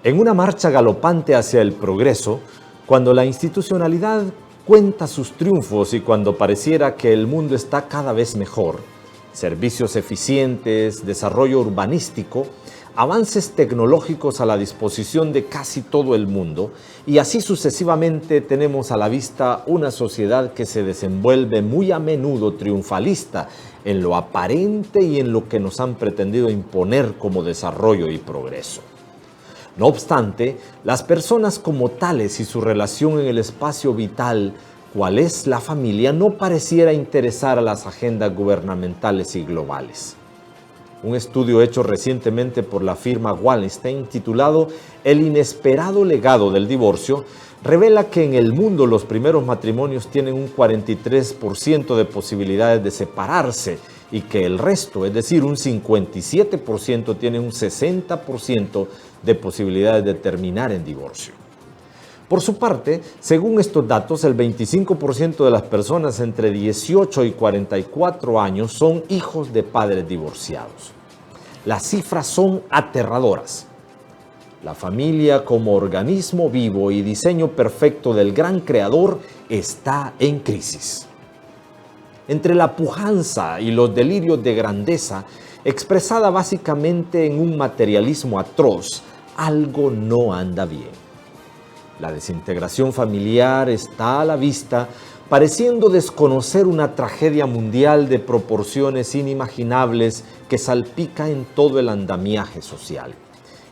En una marcha galopante hacia el progreso, cuando la institucionalidad cuenta sus triunfos y cuando pareciera que el mundo está cada vez mejor, servicios eficientes, desarrollo urbanístico, avances tecnológicos a la disposición de casi todo el mundo, y así sucesivamente tenemos a la vista una sociedad que se desenvuelve muy a menudo triunfalista en lo aparente y en lo que nos han pretendido imponer como desarrollo y progreso. No obstante, las personas como tales y su relación en el espacio vital, cual es la familia, no pareciera interesar a las agendas gubernamentales y globales. Un estudio hecho recientemente por la firma Wallenstein, titulado El inesperado legado del divorcio, revela que en el mundo los primeros matrimonios tienen un 43% de posibilidades de separarse y que el resto, es decir, un 57%, tiene un 60% de posibilidades de terminar en divorcio. Por su parte, según estos datos, el 25% de las personas entre 18 y 44 años son hijos de padres divorciados. Las cifras son aterradoras. La familia como organismo vivo y diseño perfecto del gran creador está en crisis. Entre la pujanza y los delirios de grandeza, expresada básicamente en un materialismo atroz, algo no anda bien. La desintegración familiar está a la vista, pareciendo desconocer una tragedia mundial de proporciones inimaginables que salpica en todo el andamiaje social.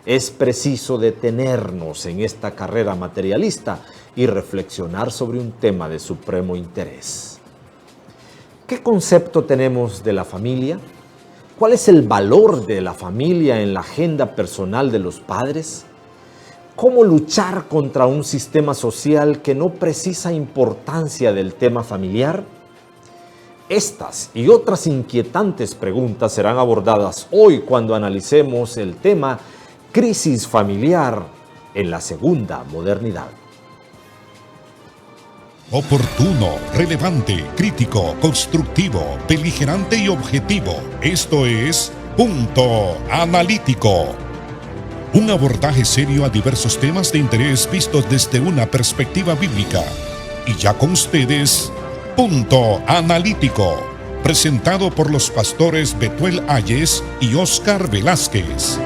Es preciso detenernos en esta carrera materialista y reflexionar sobre un tema de supremo interés. ¿Qué concepto tenemos de la familia? ¿Cuál es el valor de la familia en la agenda personal de los padres? ¿Cómo luchar contra un sistema social que no precisa importancia del tema familiar? Estas y otras inquietantes preguntas serán abordadas hoy cuando analicemos el tema crisis familiar en la segunda modernidad. Oportuno, relevante, crítico, constructivo, beligerante y objetivo. Esto es Punto Analítico. Un abordaje serio a diversos temas de interés vistos desde una perspectiva bíblica. Y ya con ustedes, Punto Analítico, presentado por los pastores Betuel Ayes y Oscar Velázquez.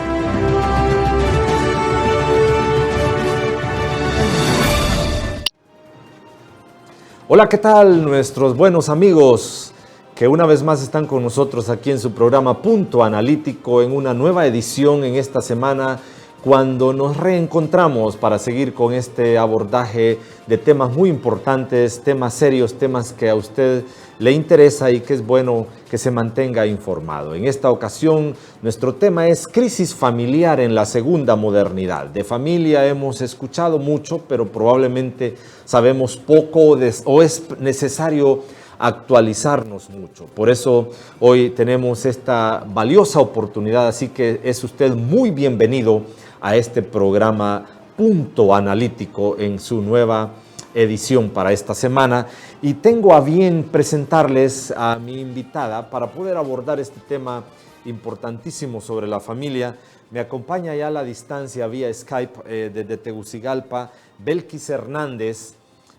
Hola, ¿qué tal nuestros buenos amigos que una vez más están con nosotros aquí en su programa Punto Analítico en una nueva edición en esta semana cuando nos reencontramos para seguir con este abordaje de temas muy importantes, temas serios, temas que a usted le interesa y que es bueno que se mantenga informado. En esta ocasión, nuestro tema es crisis familiar en la segunda modernidad. De familia hemos escuchado mucho, pero probablemente sabemos poco o es necesario actualizarnos mucho. Por eso hoy tenemos esta valiosa oportunidad, así que es usted muy bienvenido a este programa Punto Analítico en su nueva edición para esta semana. Y tengo a bien presentarles a mi invitada para poder abordar este tema importantísimo sobre la familia. Me acompaña ya a la distancia vía Skype desde Tegucigalpa, Belkis Hernández.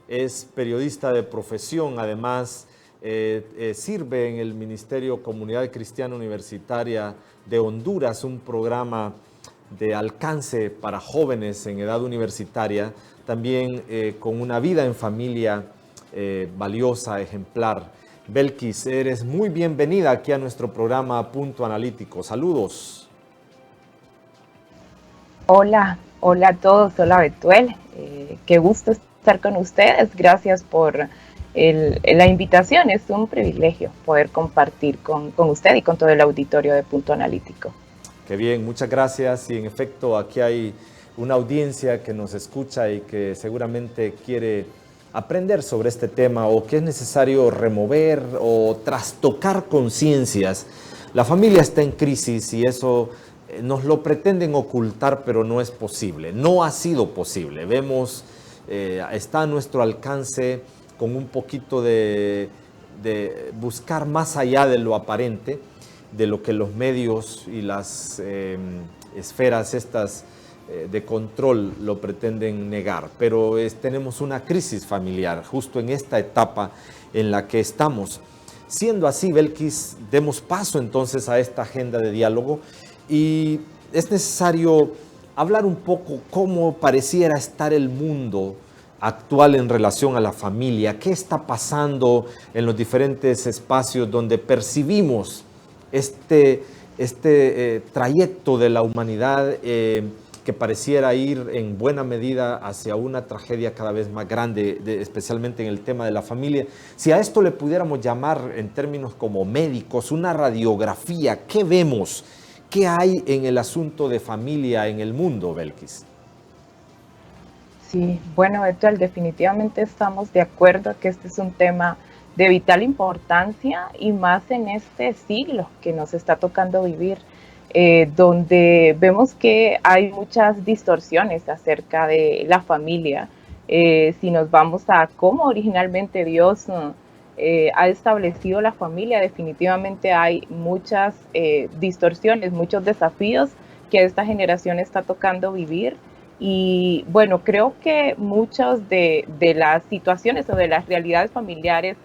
Es periodista de profesión, además sirve en el Ministerio Comunidad Cristiana Universitaria de Honduras, un programa de alcance para jóvenes en edad universitaria, también con una vida en familia valiosa, ejemplar. Belkis, eres muy bienvenida aquí a nuestro programa Punto Analítico. Saludos. Hola a todos, hola Betuel, qué gusto estar con ustedes, gracias por la invitación, es un privilegio poder compartir con usted y con todo el auditorio de Punto Analítico. Qué bien, muchas gracias y en efecto aquí hay una audiencia que nos escucha y que seguramente quiere aprender sobre este tema o que es necesario remover o trastocar conciencias. La familia está en crisis y eso nos lo pretenden ocultar, pero no es posible, no ha sido posible. Vemos, está a nuestro alcance con un poquito de buscar más allá de lo aparente, de lo que los medios y las esferas estas de control lo pretenden negar, pero tenemos una crisis familiar justo en esta etapa en la que estamos. Siendo así, Belkis, demos paso entonces a esta agenda de diálogo y es necesario hablar un poco cómo pareciera estar el mundo actual en relación a la familia, qué está pasando en los diferentes espacios donde percibimos este trayecto de la humanidad que pareciera ir en buena medida hacia una tragedia cada vez más grande, especialmente en el tema de la familia. Si a esto le pudiéramos llamar en términos como médicos una radiografía, ¿qué vemos? ¿Qué hay en el asunto de familia en el mundo, Belkis? Sí, bueno, Betuel, definitivamente estamos de acuerdo que este es un tema de vital importancia y más en este siglo que nos está tocando vivir, donde vemos que hay muchas distorsiones acerca de la familia. Si nos vamos a cómo originalmente Dios ha establecido la familia, definitivamente hay muchas distorsiones, muchos desafíos que esta generación está tocando vivir. Y bueno, creo que muchas de las situaciones o de las realidades familiares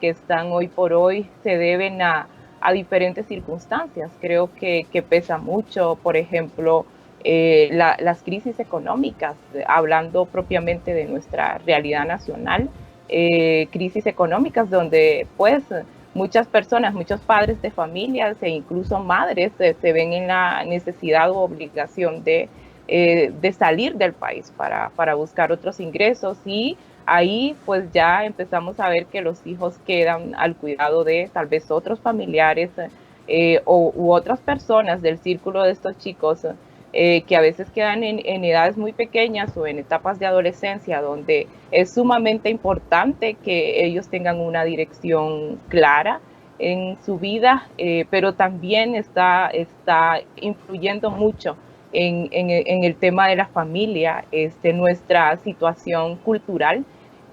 que están hoy por hoy se deben a diferentes circunstancias. Creo que pesa mucho, por ejemplo, las crisis económicas, hablando propiamente de nuestra realidad nacional, crisis económicas donde pues muchas personas, muchos padres de familias e incluso madres se ven en la necesidad o obligación de salir del país para buscar otros ingresos y ahí pues ya empezamos a ver que los hijos quedan al cuidado de tal vez otros familiares u otras personas del círculo de estos chicos que a veces quedan en edades muy pequeñas o en etapas de adolescencia donde es sumamente importante que ellos tengan una dirección clara en su vida, pero también está influyendo mucho en el tema de la familia, nuestra situación cultural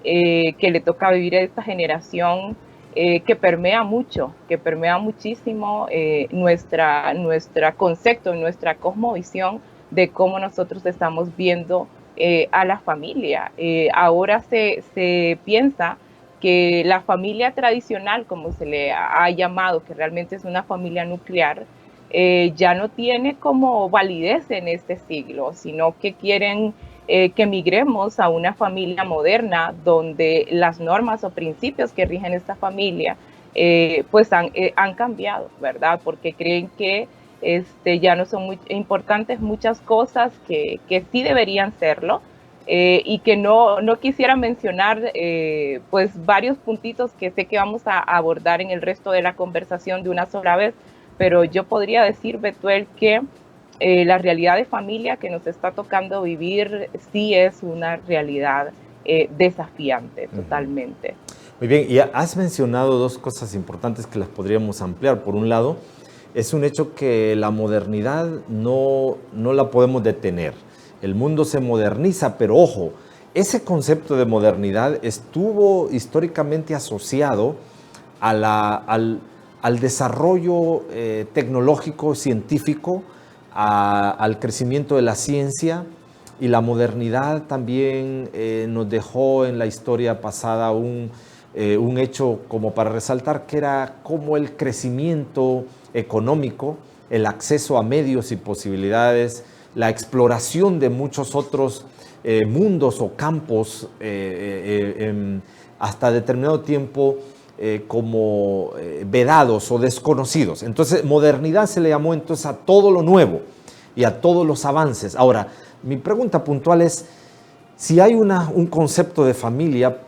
que le toca vivir a esta generación que permea mucho, que permea muchísimo nuestra concepto, nuestra cosmovisión de cómo nosotros estamos viendo a la familia. Ahora se piensa que la familia tradicional, como se le ha llamado, que realmente es una familia nuclear, ya no tiene como validez en este siglo, sino que quieren que migremos a una familia moderna donde las normas o principios que rigen esta familia pues han cambiado, ¿verdad? Porque creen que ya no son muy importantes muchas cosas que sí deberían serlo y que no quisiera mencionar pues varios puntitos que sé que vamos a abordar en el resto de la conversación de una sola vez, pero yo podría decir, Betuel, que la realidad de familia que nos está tocando vivir sí es una realidad desafiante totalmente. Muy bien, y has mencionado dos cosas importantes que las podríamos ampliar. Por un lado, es un hecho que la modernidad no la podemos detener. El mundo se moderniza, pero ojo, ese concepto de modernidad estuvo históricamente asociado a al desarrollo tecnológico, científico, al crecimiento de la ciencia, y la modernidad también nos dejó en la historia pasada un hecho como para resaltar, que era como el crecimiento económico, el acceso a medios y posibilidades, la exploración de muchos otros mundos o campos hasta determinado tiempo como vedados o desconocidos. Entonces, modernidad se le llamó entonces a todo lo nuevo y a todos los avances. Ahora, mi pregunta puntual es, si hay un concepto de familia,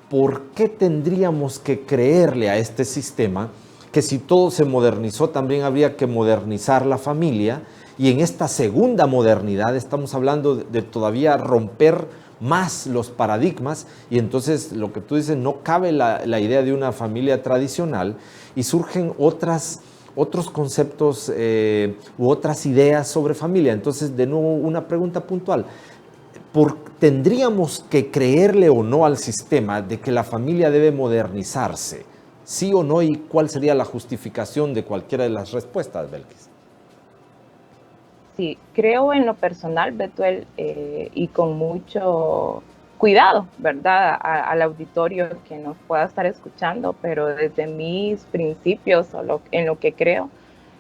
¿por qué tendríamos que creerle a este sistema que si todo se modernizó también habría que modernizar la familia? Y en esta segunda modernidad estamos hablando de todavía romper más los paradigmas, y entonces lo que tú dices, no cabe la idea de una familia tradicional y surgen otros conceptos u otras ideas sobre familia. Entonces, de nuevo, una pregunta puntual. ¿Tendríamos que creerle o no al sistema de que la familia debe modernizarse? ¿Sí o no? ¿Y cuál sería la justificación de cualquiera de las respuestas, Belkis? Sí, creo en lo personal, Betuel, y con mucho cuidado, ¿verdad? Al auditorio que nos pueda estar escuchando, pero desde mis principios o en lo que creo,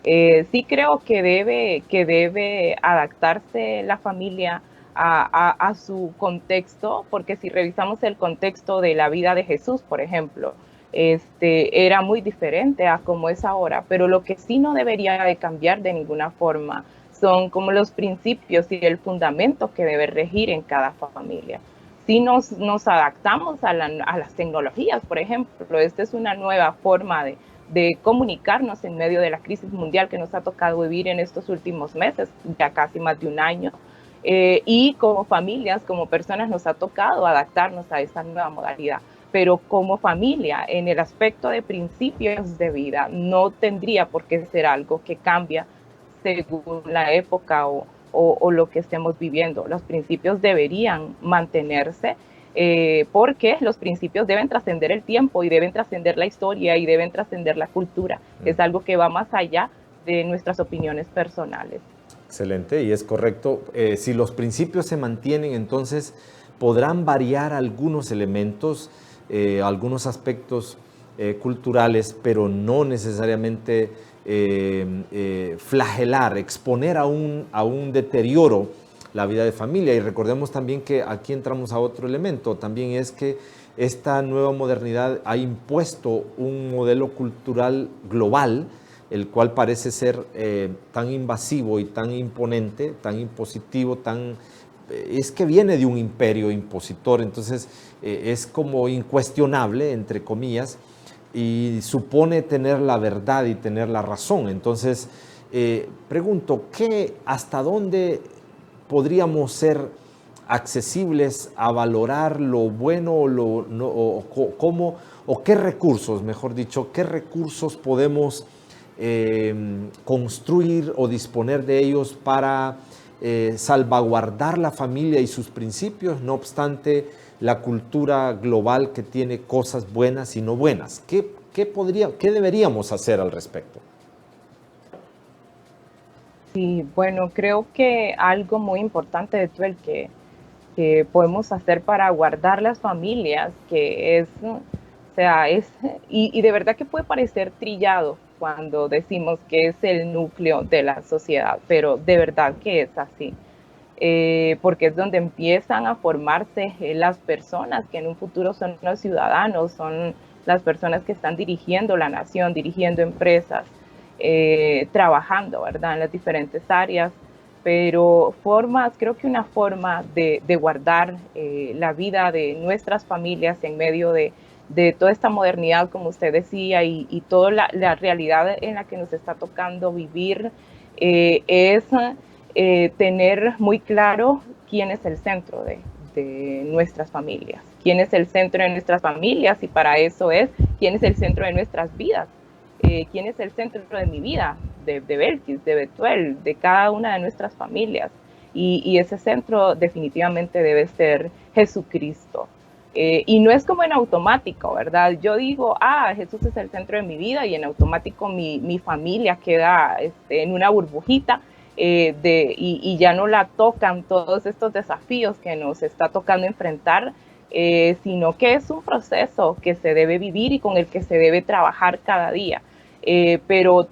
sí creo que debe adaptarse la familia a su contexto, porque si revisamos el contexto de la vida de Jesús, por ejemplo, era muy diferente a como es ahora, pero lo que sí no debería de cambiar de ninguna forma son como los principios y el fundamento que debe regir en cada familia. Si nos adaptamos a las tecnologías, por ejemplo, esta es una nueva forma de comunicarnos en medio de la crisis mundial que nos ha tocado vivir en estos últimos meses, ya casi más de un año. Y como familias, como personas, nos ha tocado adaptarnos a esa nueva modalidad. Pero como familia, en el aspecto de principios de vida, no tendría por qué ser algo que cambia según la época o lo que estemos viviendo. Los principios deberían mantenerse porque los principios deben trascender el tiempo y deben trascender la historia y deben trascender la cultura. Es algo que va más allá de nuestras opiniones personales. Excelente, y es correcto. Si los principios se mantienen, entonces podrán variar algunos elementos, algunos aspectos culturales, pero no necesariamente flagelar, exponer a un deterioro la vida de familia. Y recordemos también que aquí entramos a otro elemento, también es que esta nueva modernidad ha impuesto un modelo cultural global, el cual parece ser tan invasivo y tan imponente, tan impositivo, es que viene de un imperio impositor, entonces es como incuestionable, entre comillas, y supone tener la verdad y tener la razón. Entonces, pregunto, ¿hasta dónde podríamos ser accesibles a valorar lo bueno o qué recursos, mejor dicho, qué recursos podemos construir o disponer de ellos para salvaguardar la familia y sus principios, no obstante la cultura global que tiene cosas buenas y no buenas? ¿Qué deberíamos hacer al respecto? Sí, bueno, creo que algo muy importante de todo el que podemos hacer para guardar las familias, que es, o sea, y de verdad que puede parecer trillado cuando decimos que es el núcleo de la sociedad, pero de verdad que es así. Porque es donde empiezan a formarse las personas que en un futuro son los ciudadanos, son las personas que están dirigiendo la nación, dirigiendo empresas, trabajando, ¿verdad?, en las diferentes áreas. Pero creo que una forma de guardar la vida de nuestras familias en medio de toda esta modernidad, como usted decía, y toda la realidad en la que nos está tocando vivir, es tener muy claro quién es el centro de nuestras familias, quién es el centro de nuestras familias, y para eso es quién es el centro de nuestras vidas, quién es el centro de mi vida, de Belkis, de Betuel, de cada una de nuestras familias. Y ese centro definitivamente debe ser Jesucristo. Y no es como en automático, ¿verdad? Yo digo, Jesús es el centro de mi vida, y en automático mi familia queda en una burbujita, y ya no la tocan todos estos desafíos que nos está tocando enfrentar, sino que es un proceso que se debe vivir y con el que se debe trabajar cada día. Pero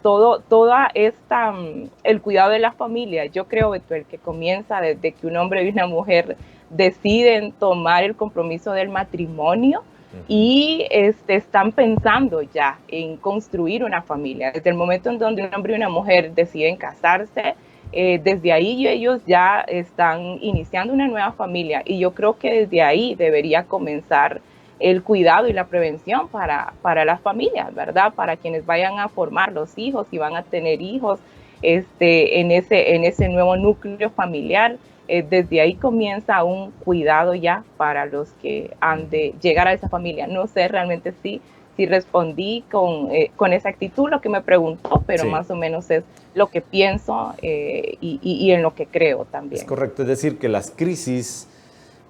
el cuidado de la familia, yo creo, Betuel, que comienza desde que un hombre y una mujer deciden tomar el compromiso del matrimonio y están pensando ya en construir una familia. Desde el momento en donde un hombre y una mujer deciden casarse, desde ahí ellos ya están iniciando una nueva familia, y yo creo que desde ahí debería comenzar el cuidado y la prevención para las familias, ¿verdad? Para quienes vayan a formar los hijos y van a tener hijos en ese nuevo núcleo familiar. Desde ahí comienza un cuidado ya para los que han de llegar a esa familia. No sé realmente si respondí con esa actitud lo que me preguntó, pero sí, más o menos es lo que pienso y en lo que creo también. Es correcto, es decir, que las crisis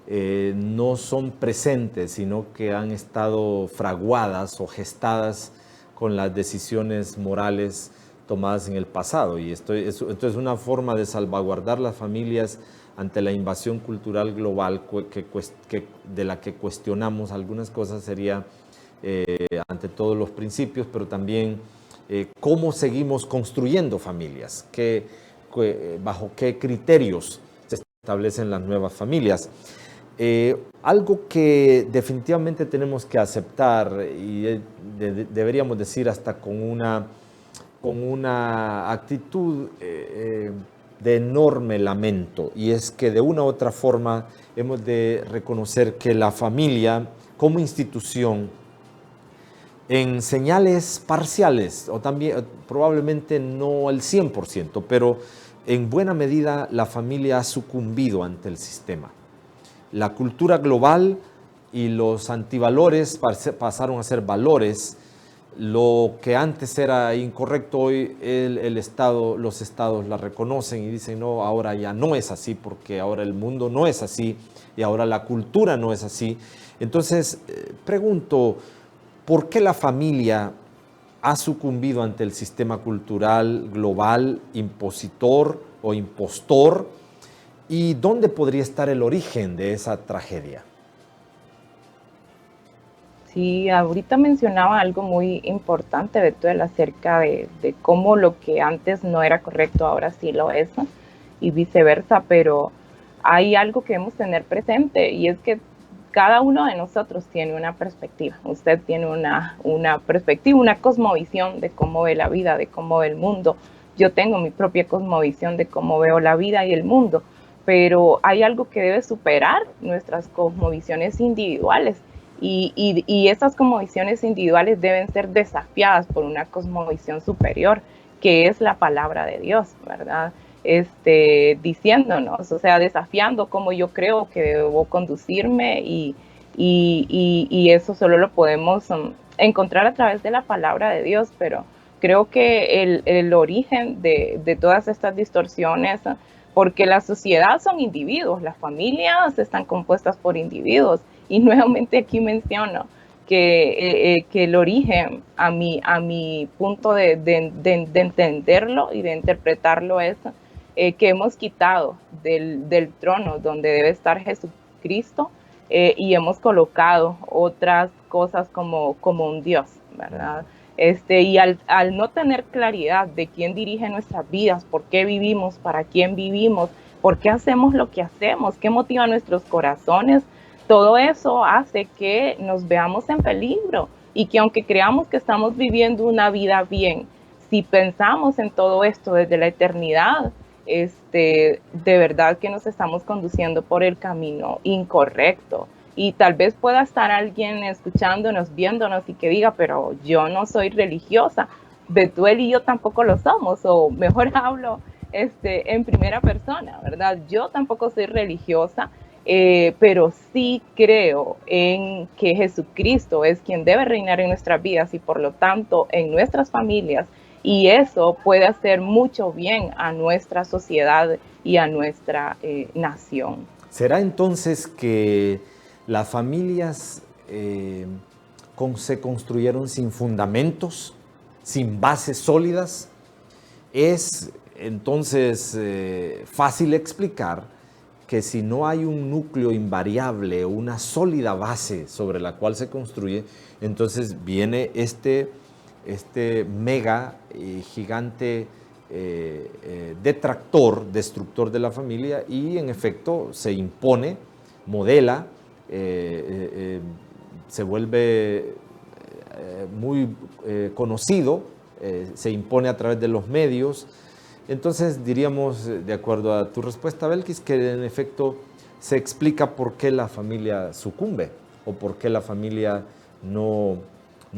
no son presentes, sino que han estado fraguadas o gestadas con las decisiones morales tomadas en el pasado. Y entonces una forma de salvaguardar las familias ante la invasión cultural global de la que cuestionamos algunas cosas sería, ante todos los principios, pero también cómo seguimos construyendo familias, bajo qué criterios se establecen las nuevas familias. Algo que definitivamente tenemos que aceptar y deberíamos decir hasta con una actitud de enorme lamento, y es que de una u otra forma hemos de reconocer que la familia como institución, en señales parciales, o también probablemente no el 100%, pero en buena medida la familia ha sucumbido ante el sistema. La cultura global y los antivalores pasaron a ser valores. Lo que antes era incorrecto, hoy los estados la reconocen y dicen, no, ahora ya no es así, porque ahora el mundo no es así y ahora la cultura no es así. Entonces, pregunto, ¿por qué la familia ha sucumbido ante el sistema cultural global impositor o impostor? ¿Y dónde podría estar el origen de esa tragedia? Sí, ahorita mencionaba algo muy importante, Betuel, acerca de cómo lo que antes no era correcto ahora sí lo es, y viceversa, pero hay algo que debemos tener presente, y es que cada uno de nosotros tiene una perspectiva. Usted tiene una perspectiva, una cosmovisión de cómo ve la vida, de cómo ve el mundo. Yo tengo mi propia cosmovisión de cómo veo la vida y el mundo, pero hay algo que debe superar nuestras cosmovisiones individuales. Y esas cosmovisiones individuales deben ser desafiadas por una cosmovisión superior, que es la palabra de Dios, ¿verdad? Diciéndonos, o sea, desafiando cómo yo creo que debo conducirme, y eso solo lo podemos encontrar a través de la palabra de Dios. Pero creo que el origen de todas estas distorsiones, porque la sociedad son individuos, las familias están compuestas por individuos, y nuevamente aquí menciono que el origen a mi punto de entenderlo y de interpretarlo es que hemos quitado del trono donde debe estar Jesucristo, y hemos colocado otras cosas como un Dios, ¿verdad? Y al no tener claridad de quién dirige nuestras vidas, por qué vivimos, para quién vivimos, por qué hacemos lo que hacemos, qué motiva nuestros corazones, todo eso hace que nos veamos en peligro, y que aunque creamos que estamos viviendo una vida bien, si pensamos en todo esto desde la eternidad, de verdad que nos estamos conduciendo por el camino incorrecto. Y tal vez pueda estar alguien escuchándonos, viéndonos, y que diga, pero yo no soy religiosa. Betuel y yo tampoco lo somos, o mejor hablo en primera persona, ¿verdad? Yo tampoco soy religiosa, pero sí creo en que Jesucristo es quien debe reinar en nuestras vidas, y por lo tanto en nuestras familias, y eso puede hacer mucho bien a nuestra sociedad y a nuestra nación. ¿Será entonces que las familias se construyeron sin fundamentos, sin bases sólidas? Es entonces fácil explicar que si no hay un núcleo invariable, una sólida base sobre la cual se construye, entonces viene este mega gigante destructor de la familia, y en efecto se impone, modela, se vuelve muy conocido, se impone a través de los medios. Entonces diríamos, de acuerdo a tu respuesta, Belkis, que en efecto se explica por qué la familia sucumbe, o por qué la familia no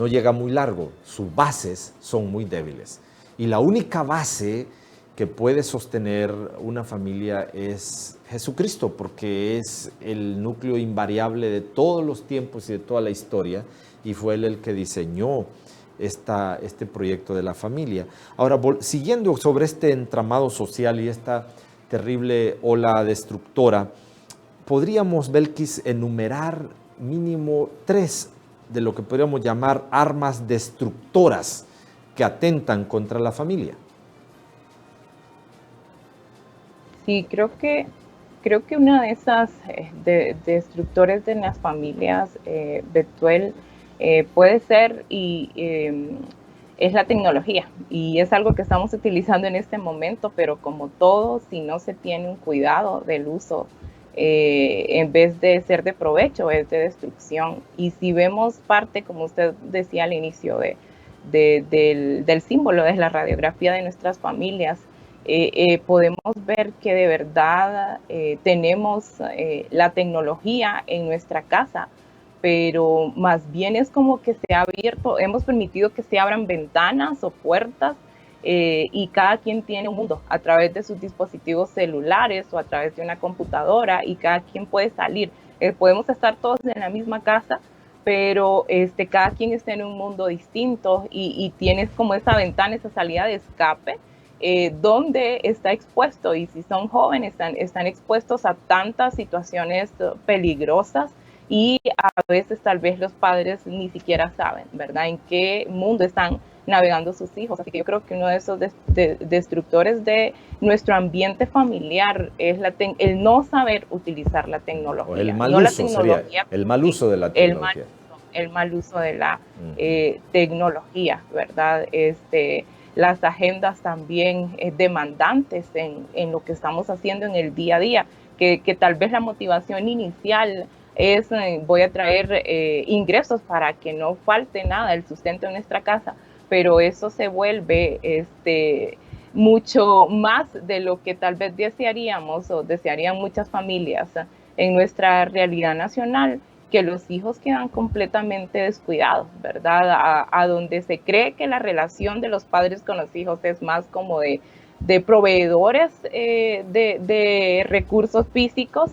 llega muy largo. Sus bases son muy débiles. Y la única base que puede sostener una familia es Jesucristo, porque es el núcleo invariable de todos los tiempos y de toda la historia, y fue Él el que diseñó este proyecto de la familia. Ahora, siguiendo sobre este entramado social y esta terrible ola destructora, podríamos, Belkis, enumerar mínimo 3 de lo que podríamos llamar armas destructoras que atentan contra la familia. Sí, creo que una de esas destructores de las familias, Betuel, puede ser es la tecnología. Y es algo que estamos utilizando en este momento, pero como todo, si no se tiene un cuidado del uso, en vez de ser de provecho, es de destrucción. Y si vemos parte, como usted decía al inicio, del símbolo, de la radiografía de nuestras familias, podemos ver que de verdad tenemos la tecnología en nuestra casa, pero más bien es como que se ha abierto, hemos permitido que se abran ventanas o puertas y cada quien tiene un mundo a través de sus dispositivos celulares o a través de una computadora y cada quien puede salir. Podemos estar todos en la misma casa, pero cada quien está en un mundo distinto y tienes como esa ventana, esa salida de escape, donde está expuesto, y si son jóvenes están expuestos a tantas situaciones peligrosas, y a veces tal vez los padres ni siquiera saben, ¿verdad?, en qué mundo están navegando sus hijos. Así que yo creo que uno de esos destructores de nuestro ambiente familiar es el no saber utilizar la tecnología. O el mal no uso, la tecnología, sería el mal uso de la tecnología. El mal uso de la tecnología, ¿verdad? Las agendas también demandantes en lo que estamos haciendo en el día a día, que tal vez la motivación inicial es voy a traer ingresos para que no falte nada, el sustento en nuestra casa, pero eso se vuelve mucho más de lo que tal vez desearíamos o desearían muchas familias en nuestra realidad nacional, que los hijos quedan completamente descuidados, ¿verdad? A donde se cree que la relación de los padres con los hijos es más como de proveedores de recursos físicos,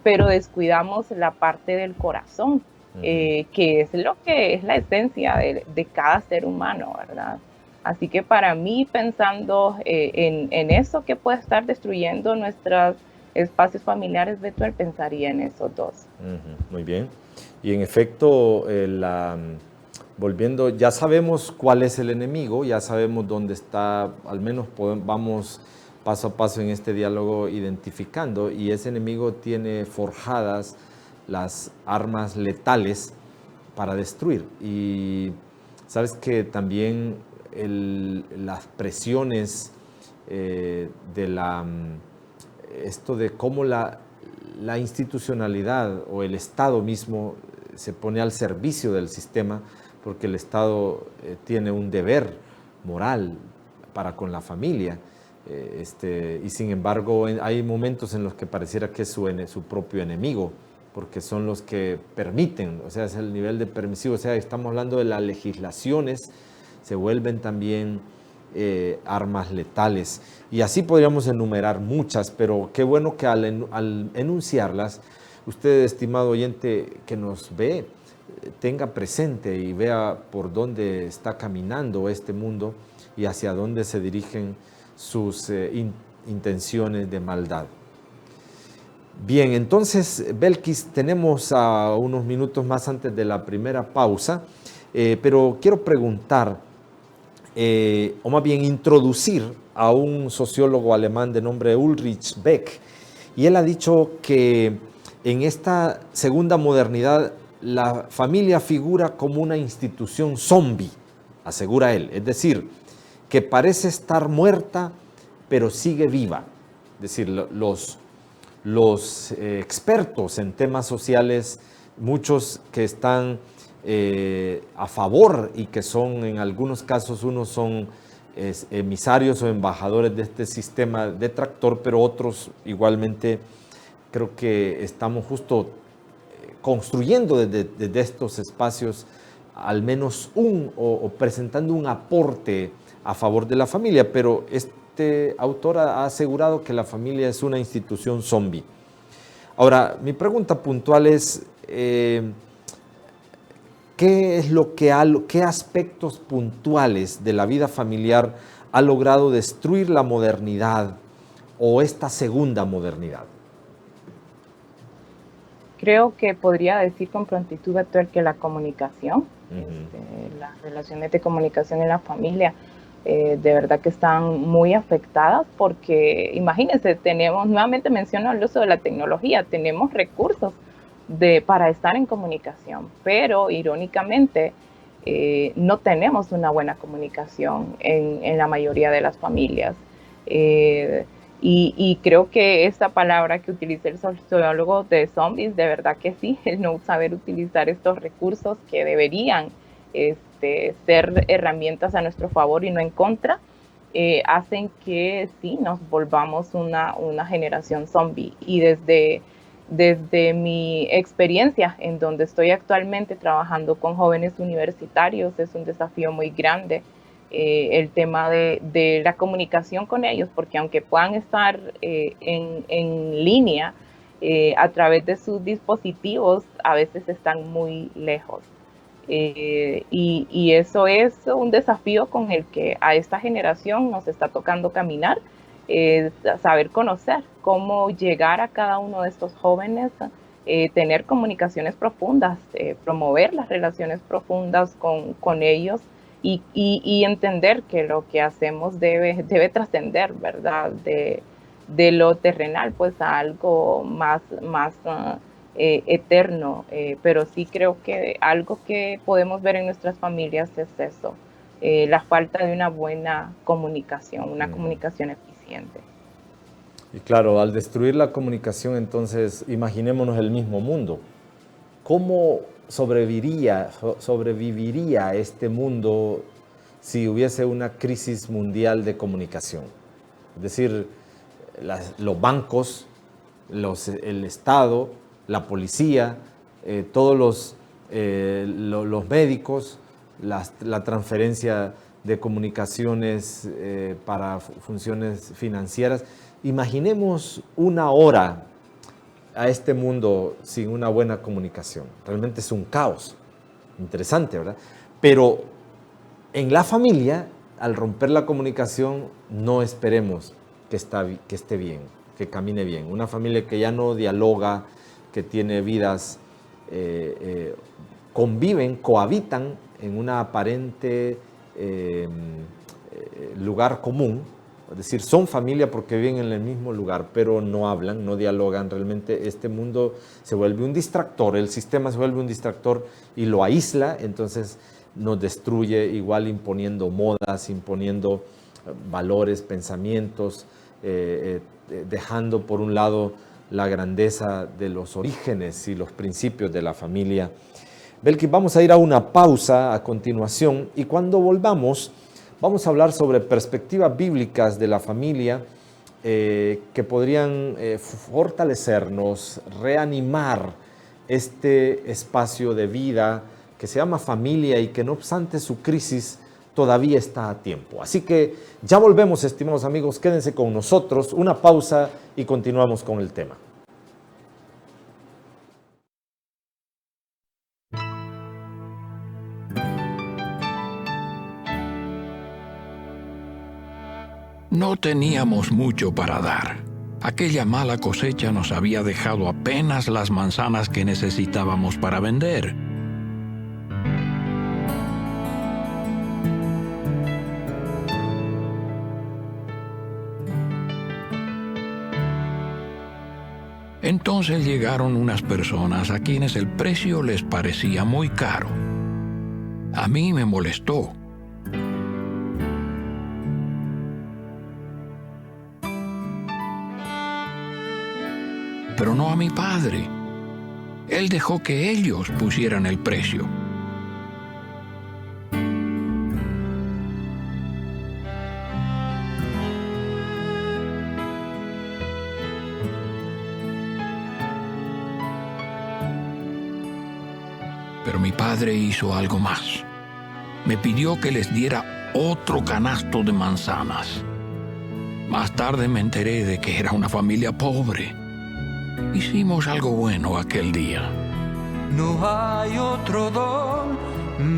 pero descuidamos la parte del corazón, que es lo que es la esencia de cada ser humano, ¿verdad? Así que para mí, pensando en eso que puede estar destruyendo nuestros espacios familiares, Betuel, pensaría en esos dos. Muy bien. Y en efecto, volviendo, ya sabemos cuál es el enemigo, ya sabemos dónde está, al menos vamos paso a paso en este diálogo identificando, y ese enemigo tiene forjadas las armas letales para destruir. Y sabes que también las presiones esto de cómo la institucionalidad o el Estado mismo se pone al servicio del sistema, porque el Estado tiene un deber moral para con la familia, y sin embargo hay momentos en los que pareciera que es su propio enemigo, porque son los que permiten, o sea, es el nivel de permisivo, o sea, estamos hablando de las legislaciones, se vuelven también armas letales. Y así podríamos enumerar muchas, pero qué bueno que al enunciarlas, usted, estimado oyente que nos ve, tenga presente y vea por dónde está caminando este mundo y hacia dónde se dirigen sus intenciones de maldad. Bien, entonces, Belkis, tenemos a unos minutos más antes de la primera pausa, pero quiero preguntar, o más bien introducir a un sociólogo alemán de nombre Ulrich Beck, y él ha dicho que en esta segunda modernidad la familia figura como una institución zombie, asegura él, es decir, que parece estar muerta pero sigue viva. Es decir, los expertos en temas sociales, muchos que están a favor y que son, en algunos casos, unos son emisarios o embajadores de este sistema detractor, pero otros igualmente creo que estamos justo construyendo desde estos espacios al menos o presentando un aporte a favor de la familia, pero este autor ha asegurado que la familia es una institución zombie. Ahora, mi pregunta puntual es, ¿qué aspectos puntuales de la vida familiar ha logrado destruir la modernidad o esta segunda modernidad? Creo que podría decir con prontitud actual que la comunicación, las relaciones de comunicación en la familia, de verdad que están muy afectadas porque, imagínense, nuevamente menciono el uso de la tecnología, tenemos recursos para estar en comunicación, pero irónicamente no tenemos una buena comunicación en la mayoría de las familias. Y creo que esta palabra que utiliza el sociólogo de zombies, de verdad que sí, el no saber utilizar estos recursos que deberían ser herramientas a nuestro favor y no en contra, hacen que sí nos volvamos una generación zombie. Y desde mi experiencia en donde estoy actualmente trabajando con jóvenes universitarios, es un desafío muy grande el tema de la comunicación con ellos, porque aunque puedan estar en línea a través de sus dispositivos, a veces están muy lejos. Y eso es un desafío con el que a esta generación nos está tocando caminar, saber conocer cómo llegar a cada uno de estos jóvenes, tener comunicaciones profundas, promover las relaciones profundas con ellos y entender que lo que hacemos debe trascender, ¿verdad? De lo terrenal, pues a algo más eterno, pero sí creo que algo que podemos ver en nuestras familias es eso, la falta de una buena comunicación, una comunicación eficiente. Y claro, al destruir la comunicación, entonces, imaginémonos el mismo mundo. ¿Cómo sobreviviría este mundo si hubiese una crisis mundial de comunicación? Es decir, los bancos, el Estado, la policía, todos los médicos, la transferencia de comunicaciones para funciones financieras. Imaginemos una hora a este mundo sin una buena comunicación. Realmente es un caos. Interesante, ¿verdad? Pero en la familia, al romper la comunicación, no esperemos que esté bien, que camine bien. Una familia que ya no dialoga, que tiene vidas, conviven, cohabitan en un aparente lugar común. Es decir, son familia porque viven en el mismo lugar, pero no hablan, no dialogan. Realmente este mundo se vuelve un distractor, el sistema se vuelve un distractor y lo aísla, entonces nos destruye, igual imponiendo modas, imponiendo valores, pensamientos, dejando por un lado la grandeza de los orígenes y los principios de la familia. Belkis, vamos a ir a una pausa a continuación y cuando volvamos vamos a hablar sobre perspectivas bíblicas de la familia que podrían fortalecernos, reanimar este espacio de vida que se llama familia y que no obstante su crisis todavía está a tiempo. Así que ya volvemos, estimados amigos, quédense con nosotros, una pausa y continuamos con el tema. No teníamos mucho para dar. Aquella mala cosecha nos había dejado apenas las manzanas que necesitábamos para vender. Entonces llegaron unas personas a quienes el precio les parecía muy caro. A mí me molestó. Pero no a mi padre. Él dejó que ellos pusieran el precio. Pero mi padre hizo algo más. Me pidió que les diera otro canasto de manzanas. Más tarde me enteré de que era una familia pobre. Hicimos algo bueno aquel día. No hay otro don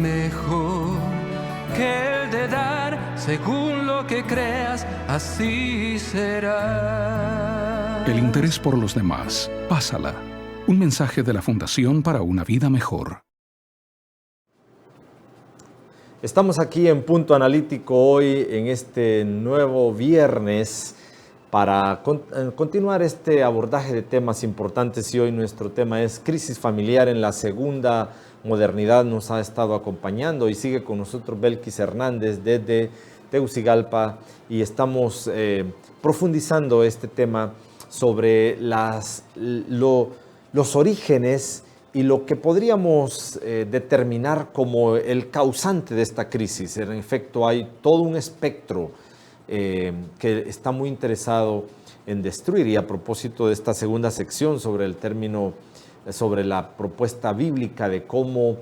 mejor que el de dar, según lo que creas, así será. El interés por los demás. Pásala. Un mensaje de la Fundación para una Vida Mejor. Estamos aquí en Punto Analítico hoy, en este nuevo viernes, para continuar este abordaje de temas importantes, y hoy nuestro tema es crisis familiar en la segunda modernidad. Nos ha estado acompañando y sigue con nosotros Belkis Hernández desde Tegucigalpa, y estamos profundizando este tema sobre los orígenes y lo que podríamos determinar como el causante de esta crisis. En efecto, hay todo un espectro que está muy interesado en destruir. Y a propósito de esta segunda sección sobre el término, sobre la propuesta bíblica de cómo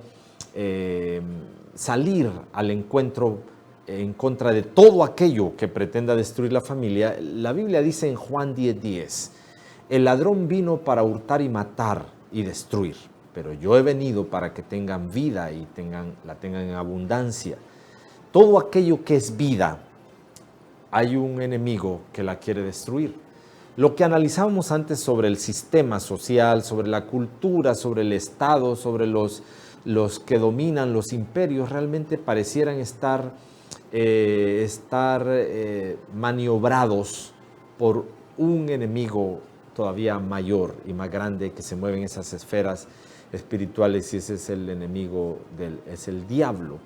salir al encuentro en contra de todo aquello que pretenda destruir la familia, la Biblia dice en Juan 10:10, el ladrón vino para hurtar y matar y destruir, pero yo he venido para que tengan vida y la tengan en abundancia. Todo aquello que es vida, hay un enemigo que la quiere destruir. Lo que analizábamos antes sobre el sistema social, sobre la cultura, sobre el Estado, sobre los que dominan los imperios, realmente parecieran estar maniobrados por un enemigo todavía mayor y más grande que se mueve en esas esferas espirituales, y ese es el enemigo, es el diablo.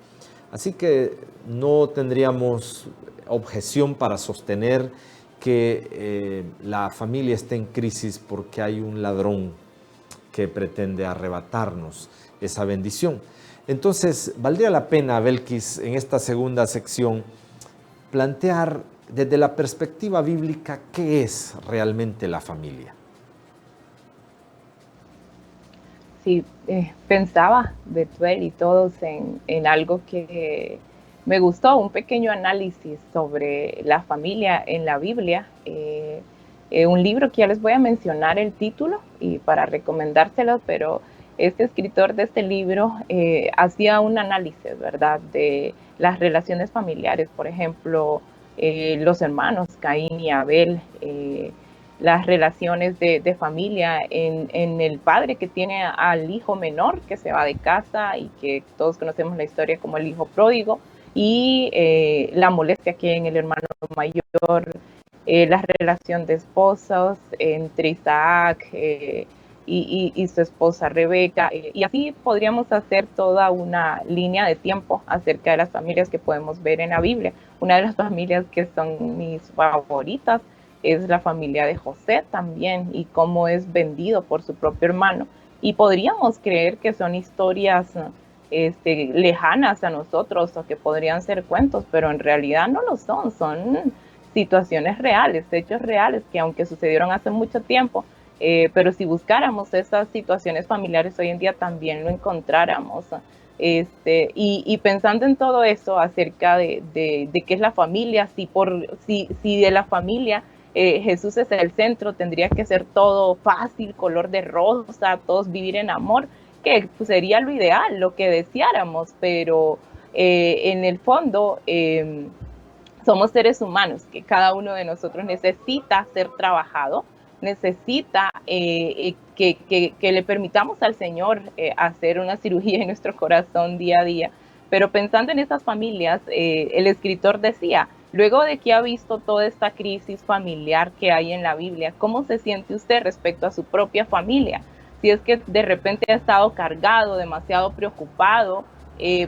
Así que no tendríamos objeción para sostener que la familia está en crisis porque hay un ladrón que pretende arrebatarnos esa bendición. Entonces, valdría la pena, Belkis, en esta segunda sección, plantear desde la perspectiva bíblica qué es realmente la familia. Sí, pensaba, Betuel y todos, en algo que me gustó, un pequeño análisis sobre la familia en la Biblia. Un libro que ya les voy a mencionar el título y para recomendárselo, pero este escritor de este libro hacía un análisis, ¿verdad?, de las relaciones familiares, por ejemplo, los hermanos Caín y Abel, las relaciones de familia en el padre que tiene al hijo menor que se va de casa y que todos conocemos la historia como el hijo pródigo, y la molestia que hay en el hermano mayor, la relación de esposos entre Isaac y su esposa Rebeca, y así podríamos hacer toda una línea de tiempo acerca de las familias que podemos ver en la Biblia. Una de las familias que son mis favoritas es la familia de José también, y cómo es vendido por su propio hermano. Y podríamos creer que son historias lejanas a nosotros, o que podrían ser cuentos, pero en realidad no lo son. Son situaciones reales, hechos reales que aunque sucedieron hace mucho tiempo, pero si buscáramos esas situaciones familiares hoy en día también lo encontráramos. Y pensando en todo eso acerca de qué es la familia, si de la familia Jesús es el centro, tendría que ser todo fácil, color de rosa, todos vivir en amor, que pues, sería lo ideal, lo que deseáramos, pero en el fondo somos seres humanos, que cada uno de nosotros necesita ser trabajado, necesita que le permitamos al Señor hacer una cirugía en nuestro corazón día a día. Pero pensando en esas familias, el escritor decía, luego de que ha visto toda esta crisis familiar que hay en la Biblia, ¿cómo se siente usted respecto a su propia familia? Si es que de repente ha estado cargado, demasiado preocupado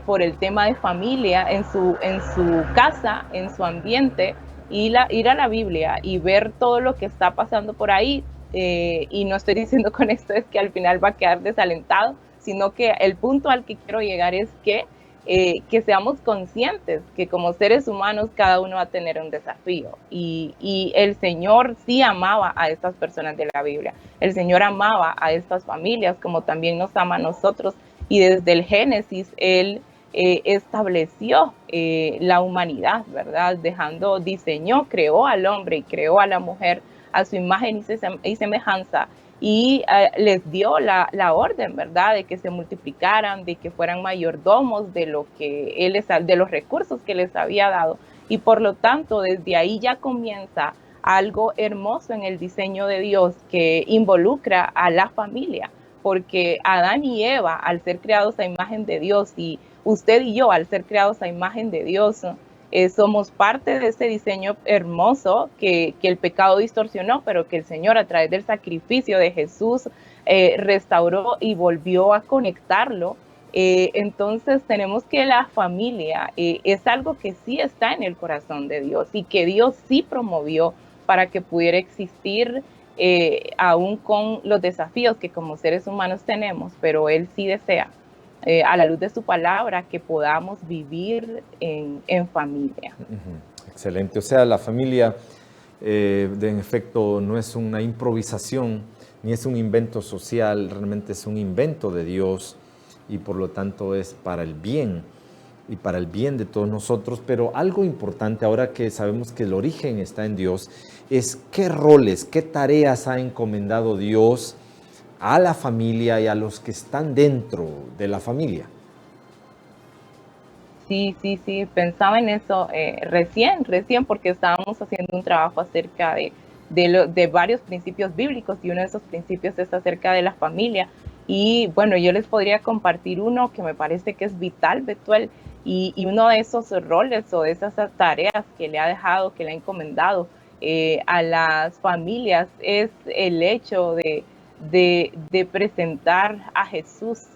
por el tema de familia en su casa, en su ambiente, ir a la Biblia y ver todo lo que está pasando por ahí, y no estoy diciendo con esto es que al final va a quedar desalentado, sino que el punto al que quiero llegar es que seamos conscientes que como seres humanos cada uno va a tener un desafío, y el Señor sí amaba a estas personas de la Biblia, el Señor amaba a estas familias como también nos ama a nosotros, y desde el Génesis Él estableció la humanidad, ¿verdad? Diseñó, creó al hombre y creó a la mujer a su imagen y semejanza, y les dio la orden, ¿verdad?, de que se multiplicaran, de que fueran mayordomos de de los recursos que les había dado, y por lo tanto desde ahí ya comienza algo hermoso en el diseño de Dios que involucra a la familia, porque Adán y Eva, al ser creados a imagen de Dios, y usted y yo, al ser creados a imagen de Dios, somos parte de ese diseño hermoso que el pecado distorsionó, pero que el Señor, a través del sacrificio de Jesús, restauró y volvió a conectarlo. Entonces tenemos que la familia es algo que sí está en el corazón de Dios y que Dios sí promovió para que pudiera existir, aún con los desafíos que como seres humanos tenemos, pero Él sí desea, a la luz de su palabra, que podamos vivir en familia. Excelente. O sea, la familia, en efecto, no es una improvisación, ni es un invento social, realmente es un invento de Dios y por lo tanto es para el bien y para el bien de todos nosotros. Pero algo importante, ahora que sabemos que el origen está en Dios, es qué roles, qué tareas ha encomendado Dios a la familia y a los que están dentro de la familia. Sí, pensaba en eso recién, porque estábamos haciendo un trabajo acerca de varios principios bíblicos, y uno de esos principios es acerca de la familia. Y bueno, yo les podría compartir uno que me parece que es vital, Betuel, y uno de esos roles o de esas tareas que le ha dejado, que le ha encomendado a las familias, es el hecho de presentar a Jesús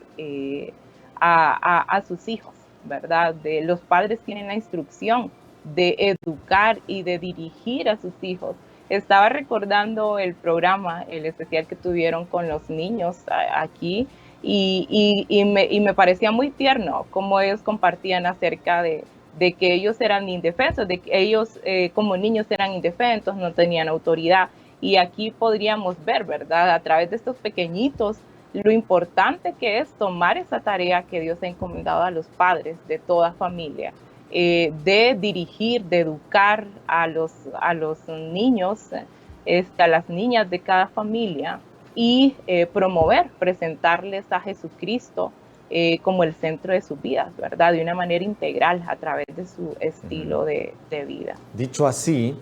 a sus hijos, ¿verdad? Los padres tienen la instrucción de educar y de dirigir a sus hijos. Estaba recordando el programa, el especial que tuvieron con los niños aquí, y me parecía muy tierno cómo ellos compartían acerca de que ellos eran indefensos, de que ellos como niños eran indefensos, no tenían autoridad. Y aquí podríamos ver, ¿verdad?, a través de estos pequeñitos, lo importante que es tomar esa tarea que Dios ha encomendado a los padres de toda familia, de dirigir, de educar a los niños, a las niñas de cada familia, y promover, presentarles a Jesucristo como el centro de sus vidas, ¿verdad?, de una manera integral a través de su estilo de vida. Dicho así,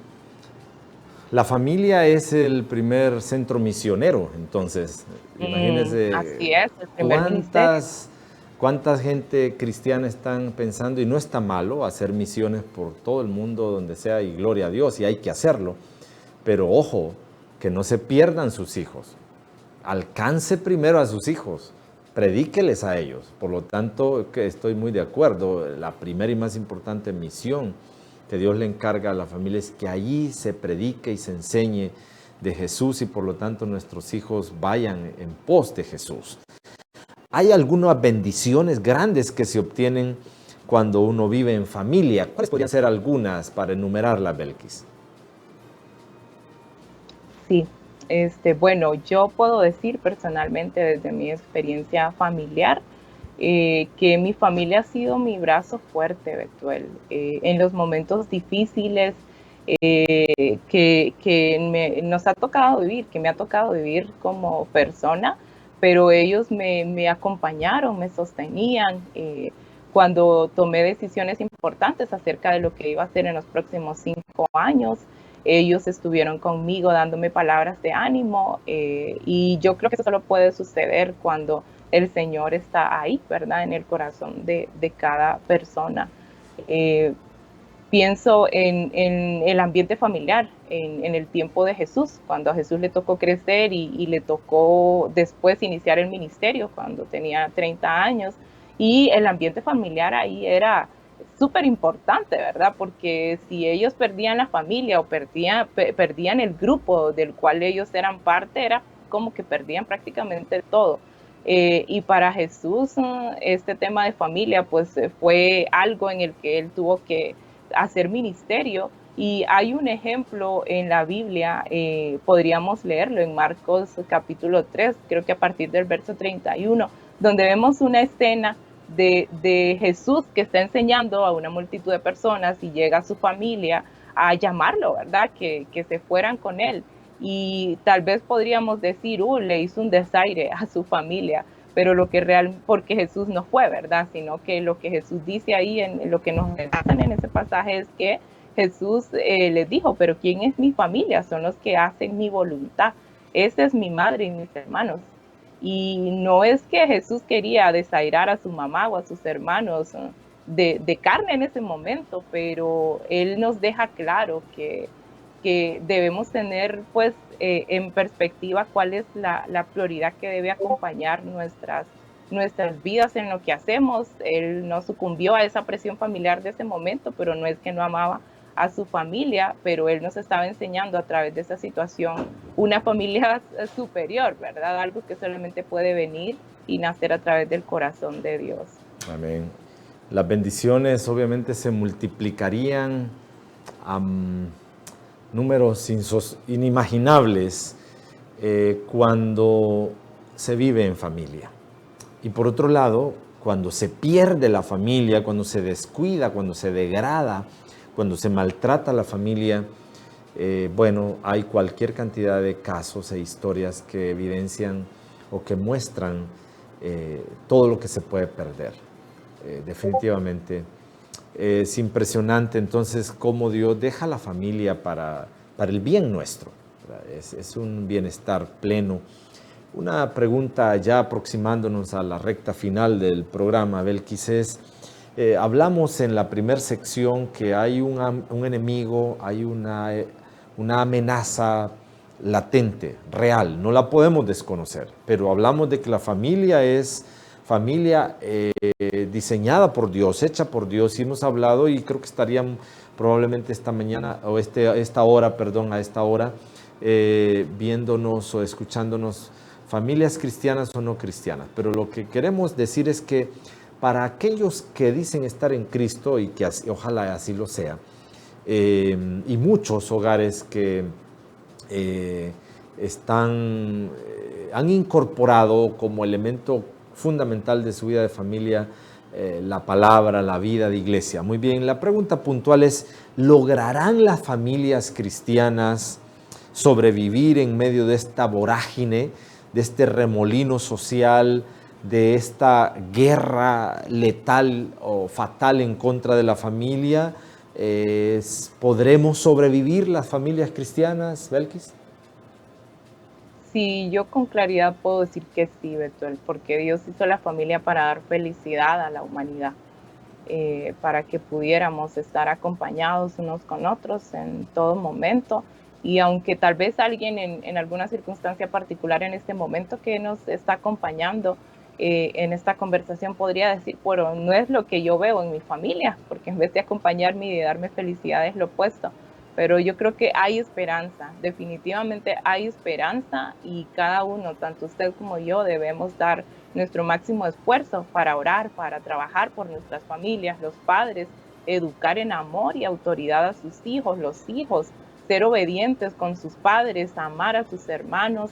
la familia es el primer centro misionero, entonces, imagínense. Así es, el primer ministerio. ¿Cuánta gente cristiana están pensando? Y no está malo hacer misiones por todo el mundo, donde sea, y gloria a Dios, y hay que hacerlo. Pero ojo, que no se pierdan sus hijos. Alcance primero a sus hijos, predíqueles a ellos. Por lo tanto, que estoy muy de acuerdo, la primera y más importante misión que Dios le encarga a la familia es que allí se predique y se enseñe de Jesús, y por lo tanto nuestros hijos vayan en pos de Jesús. Hay algunas bendiciones grandes que se obtienen cuando uno vive en familia. ¿Cuáles podrían ser algunas para enumerarlas, Belkis? Sí, bueno, yo puedo decir personalmente desde mi experiencia familiar, que mi familia ha sido mi brazo fuerte, Betuel, en los momentos difíciles que nos ha tocado vivir, que me ha tocado vivir como persona, pero ellos me acompañaron, me sostenían cuando tomé decisiones importantes acerca de lo que iba a hacer en los próximos 5 años. Ellos estuvieron conmigo dándome palabras de ánimo, y yo creo que eso solo puede suceder cuando el Señor está ahí, ¿verdad?, en el corazón de cada persona. Pienso en el ambiente familiar, en el tiempo de Jesús, cuando a Jesús le tocó crecer y le tocó después iniciar el ministerio cuando tenía 30 años, y el ambiente familiar ahí era súper importante, ¿verdad? Porque si ellos perdían la familia o perdían el grupo del cual ellos eran parte, era como que perdían prácticamente todo. Y para Jesús, este tema de familia pues fue algo en el que él tuvo que hacer ministerio. Y hay un ejemplo en la Biblia, podríamos leerlo en Marcos capítulo 3, creo que a partir del verso 31, donde vemos una escena de Jesús que está enseñando a una multitud de personas, y llega a su familia a llamarlo, ¿verdad?, que se fueran con él. Y tal vez podríamos decir, le hizo un desaire a su familia, pero porque Jesús no fue, ¿verdad?, sino que lo que Jesús dice ahí, en lo que nos relatan en ese pasaje, es que Jesús les dijo, pero ¿quién es mi familia? Son los que hacen mi voluntad. Esa es mi madre y mis hermanos. Y no es que Jesús quería desairar a su mamá o a sus hermanos de carne en ese momento, pero Él nos deja claro que debemos tener pues en perspectiva cuál es la prioridad que debe acompañar nuestras vidas en lo que hacemos. Él no sucumbió a esa presión familiar de ese momento, pero no es que no amaba a su familia, pero él nos estaba enseñando a través de esa situación una familia superior, ¿verdad? Algo que solamente puede venir y nacer a través del corazón de Dios. Amén. Las bendiciones obviamente se multiplicarían a números inimaginables cuando se vive en familia. Y por otro lado, cuando se pierde la familia, cuando se descuida, cuando se degrada, cuando se maltrata a la familia, bueno, hay cualquier cantidad de casos e historias que evidencian o que muestran todo lo que se puede perder. Definitivamente es impresionante entonces cómo Dios deja la familia para el bien nuestro. Es un bienestar pleno. Una pregunta ya aproximándonos a la recta final del programa, Belkis, es, hablamos en la primera sección que hay un enemigo, hay una amenaza latente, real, no la podemos desconocer, pero hablamos de que la familia es familia diseñada por Dios, hecha por Dios, y hemos hablado, y creo que estarían probablemente esta mañana, o a esta hora, viéndonos o escuchándonos familias cristianas o no cristianas. Pero lo que queremos decir es que para aquellos que dicen estar en Cristo, y que ojalá así lo sea, y muchos hogares que han incorporado como elemento fundamental de su vida de familia la palabra, la vida de iglesia. Muy bien, la pregunta puntual es, ¿lograrán las familias cristianas sobrevivir en medio de esta vorágine, de este remolino social, de esta guerra letal o fatal en contra de la familia? ¿Podremos sobrevivir las familias cristianas, Belkis? Sí, yo con claridad puedo decir que sí, Betuel, porque Dios hizo la familia para dar felicidad a la humanidad, para que pudiéramos estar acompañados unos con otros en todo momento. Y aunque tal vez alguien en alguna circunstancia particular en este momento que nos está acompañando en esta conversación podría decir, bueno, no es lo que yo veo en mi familia, porque en vez de acompañarme y de darme felicidad es lo opuesto. Pero yo creo que hay esperanza, definitivamente hay esperanza, y cada uno, tanto usted como yo, debemos dar nuestro máximo esfuerzo para orar, para trabajar por nuestras familias, los padres, educar en amor y autoridad a sus hijos, los hijos, ser obedientes con sus padres, amar a sus hermanos,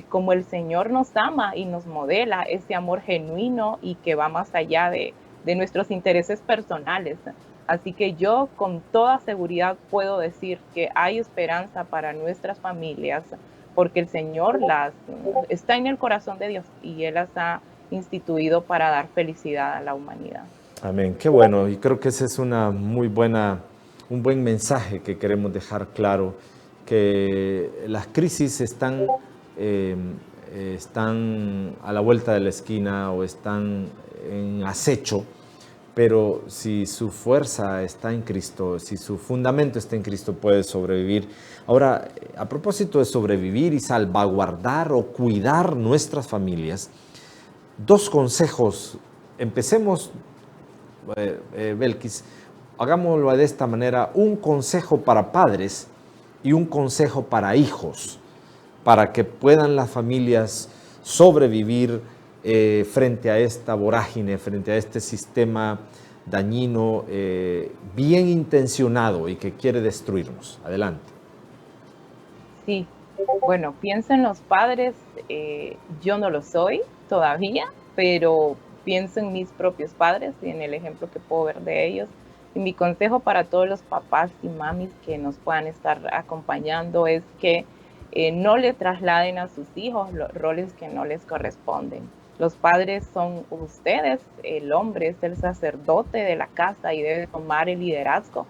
como el Señor nos ama y nos modela ese amor genuino y que va más allá de nuestros intereses personales. Así que yo con toda seguridad puedo decir que hay esperanza para nuestras familias, porque el Señor está en el corazón de Dios y Él las ha instituido para dar felicidad a la humanidad. Amén, qué bueno, y creo que ese es un buen mensaje que queremos dejar claro, que las crisis están a la vuelta de la esquina o están en acecho, pero si su fuerza está en Cristo, si su fundamento está en Cristo, puede sobrevivir. Ahora, a propósito de sobrevivir y salvaguardar o cuidar nuestras familias, dos consejos. Empecemos, Belkis, hagámoslo de esta manera, un consejo para padres y un consejo para hijos, para que puedan las familias sobrevivir frente a esta vorágine, frente a este sistema dañino, bien intencionado y que quiere destruirnos. Adelante. Sí, bueno, pienso en los padres, yo no lo soy todavía, pero pienso en mis propios padres y en el ejemplo que puedo ver de ellos. Y mi consejo para todos los papás y mamis que nos puedan estar acompañando es que no le trasladen a sus hijos los roles que no les corresponden. Los padres son ustedes, el hombre es el sacerdote de la casa y debe tomar el liderazgo.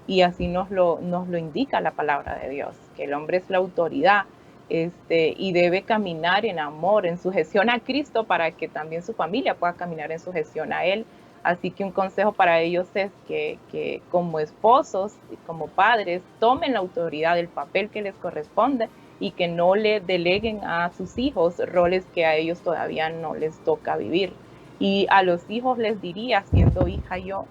Y así nos lo indica la palabra de Dios, que el hombre es la autoridad y debe caminar en amor, en sujeción a Cristo, para que también su familia pueda caminar en sujeción a Él. Así que un consejo para ellos es que como esposos y como padres tomen la autoridad del papel que les corresponde y que no le deleguen a sus hijos roles que a ellos todavía no les toca vivir. Y a los hijos les diría, siendo hija yo,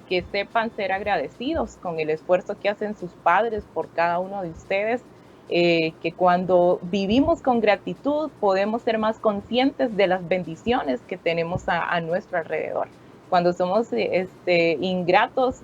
que sepan ser agradecidos con el esfuerzo que hacen sus padres por cada uno de ustedes, que cuando vivimos con gratitud podemos ser más conscientes de las bendiciones que tenemos a nuestro alrededor. Cuando somos ingratos,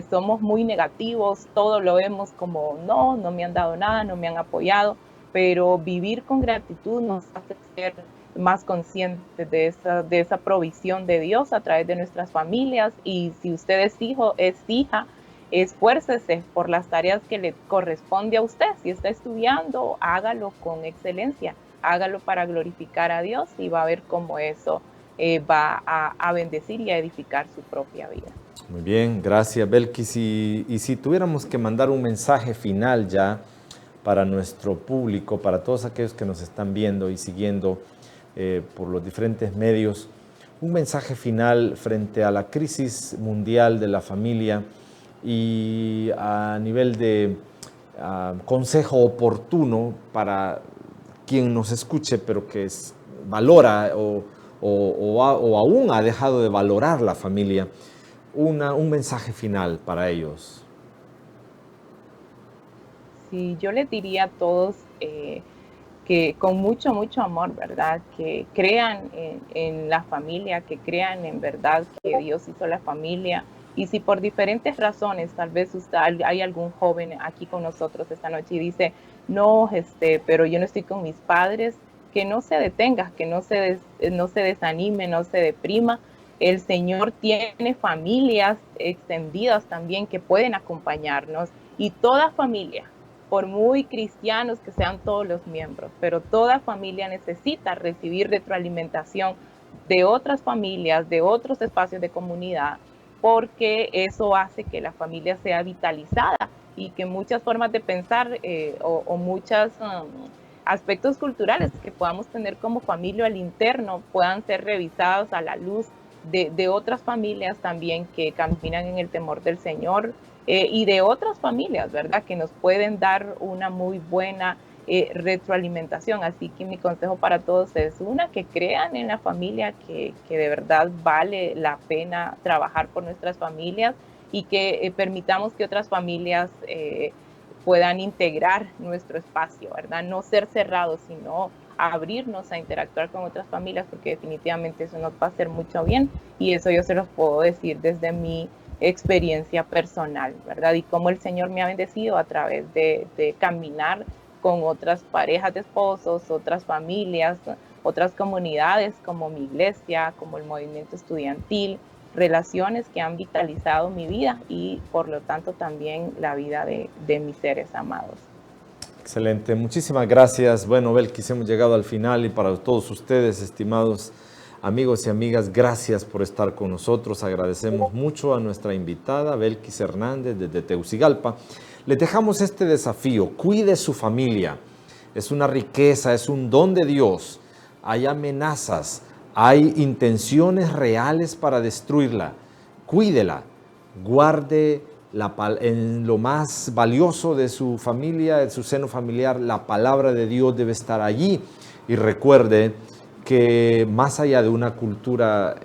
somos muy negativos, todo lo vemos como no me han dado nada, no me han apoyado, pero vivir con gratitud nos hace ser más conscientes de esa provisión de Dios a través de nuestras familias. Y si usted es hijo, es hija, esfuércese por las tareas que le corresponde a usted. Si está estudiando, hágalo con excelencia, hágalo para glorificar a Dios y va a ver cómo eso va a bendecir y a edificar su propia vida. Muy bien, gracias Belkis. Y si tuviéramos que mandar un mensaje final ya para nuestro público, para todos aquellos que nos están viendo y siguiendo por los diferentes medios, un mensaje final frente a la crisis mundial de la familia y a nivel de consejo oportuno para quien nos escuche, pero que valora o aún ha dejado de valorar la familia, un mensaje final para ellos. Sí, yo les diría a todos que con mucho amor, ¿verdad? Que crean en la familia, que crean en verdad que Dios hizo la familia. Y si por diferentes razones, tal vez hay algún joven aquí con nosotros esta noche y dice, no, pero yo no estoy con mis padres, que no se detenga, que no se desanime, no se deprima. El Señor tiene familias extendidas también que pueden acompañarnos, y toda familia, por muy cristianos que sean todos los miembros, pero toda familia necesita recibir retroalimentación de otras familias, de otros espacios de comunidad, porque eso hace que la familia sea vitalizada y que muchas formas de pensar o muchos aspectos culturales que podamos tener como familia al interno puedan ser revisados a la luz de otras familias también que caminan en el temor del Señor, y de otras familias, ¿verdad?, que nos pueden dar una muy buena retroalimentación. Así que mi consejo para todos es, que crean en la familia, que de verdad vale la pena trabajar por nuestras familias, y que permitamos que otras familias puedan integrar nuestro espacio, ¿verdad? No ser cerrados, sino abrirnos a interactuar con otras familias, porque definitivamente eso nos va a hacer mucho bien, y eso yo se los puedo decir desde mi experiencia personal, ¿verdad? Y cómo el Señor me ha bendecido a través de caminar con otras parejas de esposos, otras familias, otras comunidades como mi iglesia, como el movimiento estudiantil, relaciones que han vitalizado mi vida y por lo tanto también la vida de mis seres amados. Excelente, muchísimas gracias. Bueno, Belkis, hemos llegado al final, y para todos ustedes, estimados amigos y amigas, gracias por estar con nosotros. Agradecemos mucho a nuestra invitada, Belkis Hernández, desde Tegucigalpa. Les dejamos este desafío: cuide su familia. Es una riqueza, es un don de Dios. Hay amenazas, hay intenciones reales para destruirla. Cuídela, guarde en lo más valioso de su familia, de su seno familiar. La palabra de Dios debe estar allí. Y recuerde que más allá de una cultura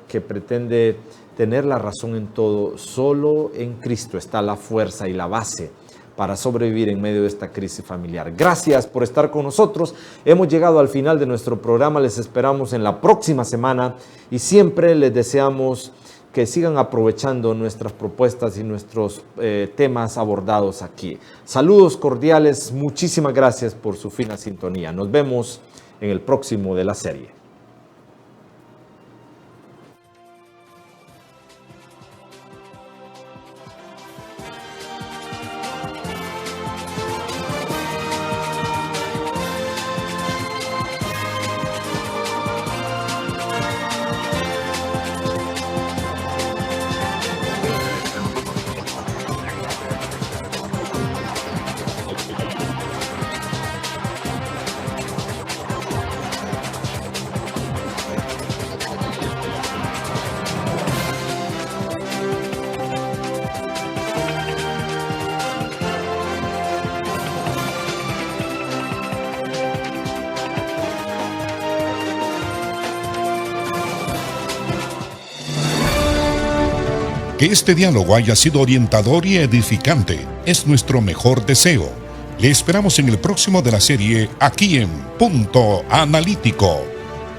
que pretende tener la razón en todo, solo en Cristo está la fuerza y la base para sobrevivir en medio de esta crisis familiar. Gracias por estar con nosotros. Hemos llegado al final de nuestro programa. Les esperamos en la próxima semana y siempre les deseamos que sigan aprovechando nuestras propuestas y nuestros temas abordados aquí. Saludos cordiales. Muchísimas gracias por su fina sintonía. Nos vemos en el próximo de la serie. Que este diálogo haya sido orientador y edificante es nuestro mejor deseo. Le esperamos en el próximo de la serie aquí en Punto Analítico.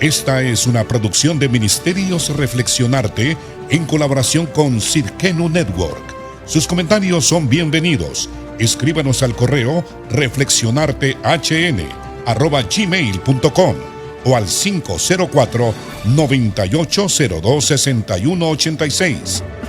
Esta es una producción de Ministerios Reflexionarte en colaboración con Cirquenu Network. Sus comentarios son bienvenidos. Escríbanos al correo reflexionartehn@gmail.com o al 504-9802-6186.